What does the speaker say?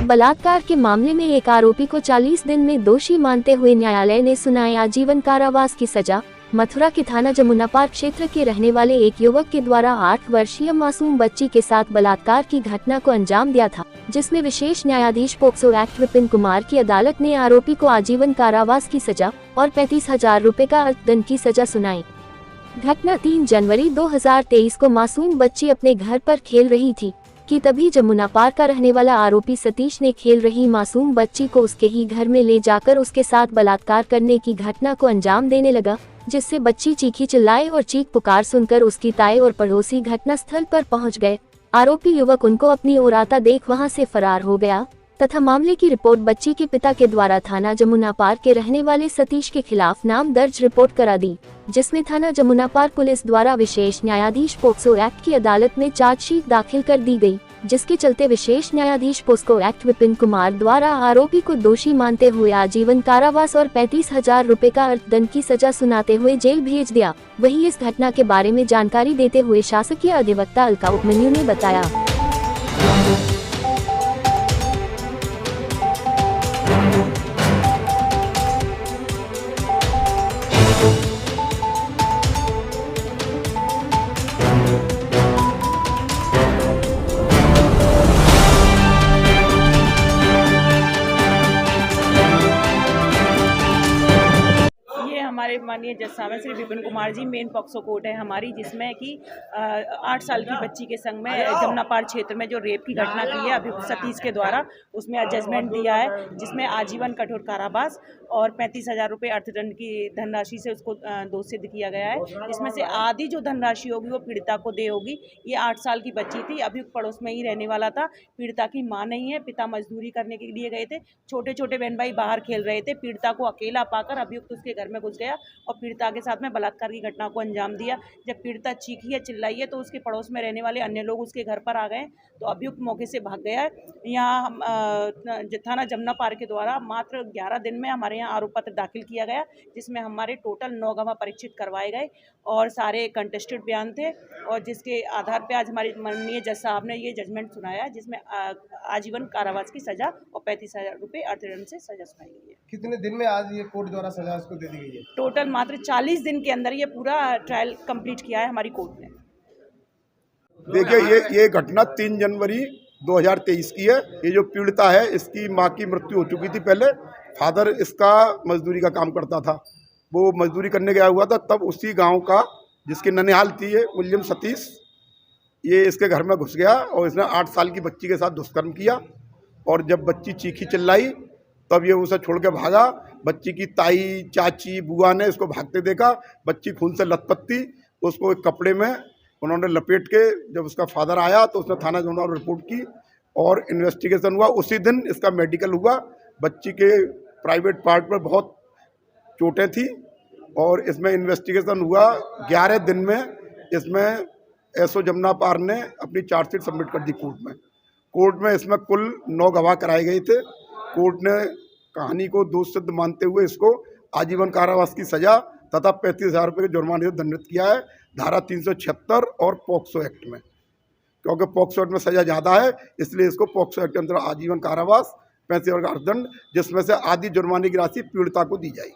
बलात्कार के मामले में एक आरोपी को 40 दिन में दोषी मानते हुए न्यायालय ने सुनाई आजीवन कारावास की सजा। मथुरा के थाना जमुना पार्क क्षेत्र के रहने वाले एक युवक के द्वारा 8 वर्षीय मासूम बच्ची के साथ बलात्कार की घटना को अंजाम दिया था, जिसमें विशेष न्यायाधीश पोक्सो एक्ट विपिन कुमार की अदालत ने आरोपी को आजीवन कारावास की सजा और 35,000 रुपए का अर्थदंड की सजा सुनाई। घटना 3 जनवरी 2023 को मासूम बच्ची अपने घर पर खेल रही थी कि तभी जमुना पार्क का रहने वाला आरोपी सतीश ने खेल रही मासूम बच्ची को उसके ही घर में ले जाकर उसके साथ बलात्कार करने की घटना को अंजाम देने लगा, जिससे बच्ची चीखी चिल्लाए और चीख पुकार सुनकर उसकी ताई और पड़ोसी घटनास्थल पर पहुंच गए। आरोपी युवक उनको अपनी ओर आता देख वहां से फरार हो गया तथा मामले की रिपोर्ट बच्ची के पिता के द्वारा थाना जमुना पार्क के रहने वाले सतीश के खिलाफ नाम दर्ज रिपोर्ट करा दी, जिसमें थाना जमुना पार्क पुलिस द्वारा विशेष न्यायाधीश पोक्सो एक्ट की अदालत में चार्जशीट दाखिल कर दी गई, जिसके चलते विशेष न्यायाधीश पोक्सो एक्ट विपिन कुमार द्वारा आरोपी को दोषी मानते हुए आजीवन कारावास और 35,000 रुपए का अर्थदंड की सजा सुनाते हुए जेल भेज दिया। वहीं इस घटना के बारे में जानकारी देते हुए शासकीय अधिवक्ता अलका उपमन्यु ने बताया। हमारे माननीय जज साहब Shri Vipin Kumar ji, main POCSO court है हमारी, जिसमें कि 8 साल की बच्ची के संग में जमुना पार्क क्षेत्र में जो रेप की घटना की है अभियुक्त सतीश के द्वारा, उसमें जजमेंट दिया है, जिसमें आजीवन कठोर कारावास और 35,000 रुपये अर्थदंड की धनराशि से उसको दोष सिद्ध किया गया है। इसमें से आधी जो धनराशि होगी वो पीड़िता को दे होगी। ये 8 साल की बच्ची थी, अभियुक्त पड़ोस में ही रहने वाला था, पीड़िता की माँ नहीं है, पिता मजदूरी करने के लिए गए थे, छोटे छोटे बहन भाई बाहर खेल रहे थे। पीड़िता को अकेला पाकर अभियुक्त उसके घर में घुस गया और पीड़िता के साथ में बलात्कार की घटना को अंजाम दिया। जब पीड़िता चीखी है चिल्लाई है तो उसके पड़ोस में रहने वाले अन्य लोग उसके घर पर आ गए, तो अभियुक्त मौके से भाग गया है। यहाँ थाना जमुना पार्क के द्वारा मात्र 11 दिन में हमारे यहाँ आरोप पत्र दाखिल किया गया, जिसमें हमारे टोटल 9 गवाह परीक्षित करवाए गए और सारे कंटेस्टेड बयान थे, और जिसके आधार पर आज हमारे माननीय जज साहब ने ये जजमेंट सुनाया, जिसमें आजीवन कारावास की सजा और 35,000 रुपये अर्थदंड से सजा सुनाई गई है। कितने दिन में आज ये कोर्ट द्वारा सजा इसको दे दी गई है? टोटल मात्र 40 दिन के अंदर ये पूरा ट्रायल कंप्लीट किया है हमारी कोर्ट ने। देखिए, ये घटना 3 जनवरी 2023 की है। ये जो पीड़िता है, इसकी माँ की मृत्यु हो चुकी थी पहले। फादर इसका मजदूरी का काम करता था, वो मजदूरी करने गया हुआ था, तब उसी गांव का जिसकी ननिहाल थी ये विलियम सतीश, ये इसके घर में घुस गया और इसने 8 साल की बच्ची के साथ दुष्कर्म किया। और जब बच्ची चीखी चिल्लाई तब ये उसे छोड़ के भागा। बच्ची की ताई, चाची, बुआ ने इसको भागते देखा, बच्ची खून से लथपथ थी, उसको एक कपड़े में उन्होंने लपेट के, जब उसका फादर आया तो उसने थाना जमुना रिपोर्ट की और इन्वेस्टिगेशन हुआ। उसी दिन इसका मेडिकल हुआ। बच्ची के प्राइवेट पार्ट पर बहुत चोटें थी और इसमें इन्वेस्टिगेशन हुआ। 11 दिन में इसमें एसओ जमुना पार्क ने अपनी चार्जशीट सबमिट कर दी कोर्ट में। इसमें कुल 9 गवाह कराए गए थे। कोर्ट ने कहानी को दोष सिद्ध मानते हुए इसको आजीवन कारावास की सजा तथा 35,000 रुपये के जुर्माने से दंडित किया है, धारा 376 और पॉक्सो एक्ट में। क्योंकि पॉक्सो एक्ट में सजा ज़्यादा है, इसलिए इसको पॉक्सो एक्ट के अंदर आजीवन कारावास, 35,000 का अर्थदंड, जिसमें से आधी जुर्माने की राशि पीड़िता को दी जाएगी।